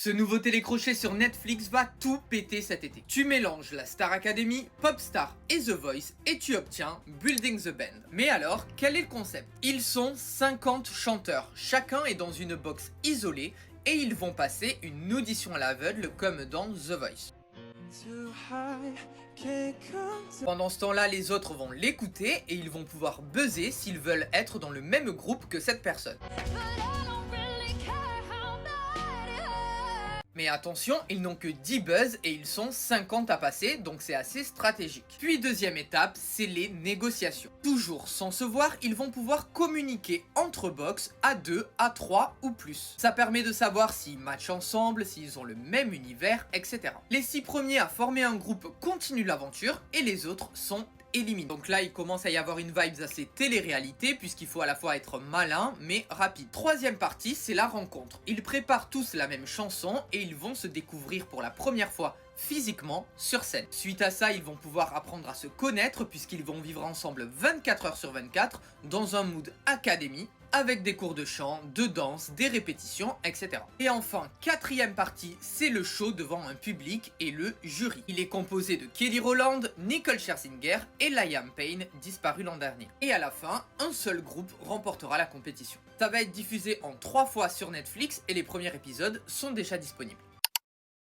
Ce nouveau télécrochet sur Netflix va tout péter cet été. Tu mélanges la Star Academy, Popstar et The Voice et tu obtiens Building the Band. Mais alors, quel est le concept? Ils sont 50 chanteurs, chacun est dans une box isolée et ils vont passer une audition à l'aveugle comme dans The Voice. Pendant ce temps-là, les autres vont l'écouter et ils vont pouvoir buzzer s'ils veulent être dans le même groupe que cette personne. Mais attention, ils n'ont que 10 buzz et ils sont 50 à passer, donc c'est assez stratégique. Puis deuxième étape, c'est les négociations. Toujours sans se voir, ils vont pouvoir communiquer entre box à 2, à 3 ou plus. Ça permet de savoir s'ils matchent ensemble, s'ils ont le même univers, etc. Les 6 premiers à former un groupe continuent l'aventure et les autres sont éliminés. Donc là, il commence à y avoir une vibes assez télé-réalité puisqu'il faut à la fois être malin mais rapide. Troisième partie, c'est la rencontre. Ils préparent tous la même chanson et ils vont se découvrir pour la première fois physiquement sur scène. Suite à ça, ils vont pouvoir apprendre à se connaître puisqu'ils vont vivre ensemble 24 heures sur 24 dans un mood académie avec des cours de chant, de danse, des répétitions, etc. Et enfin, quatrième partie, c'est le show devant un public et le jury. Il est composé de Kelly Rowland, Nicole Scherzinger et Liam Payne, disparu l'an dernier. Et à la fin, un seul groupe remportera la compétition. Ça va être diffusé en 3 fois sur Netflix et les premiers épisodes sont déjà disponibles.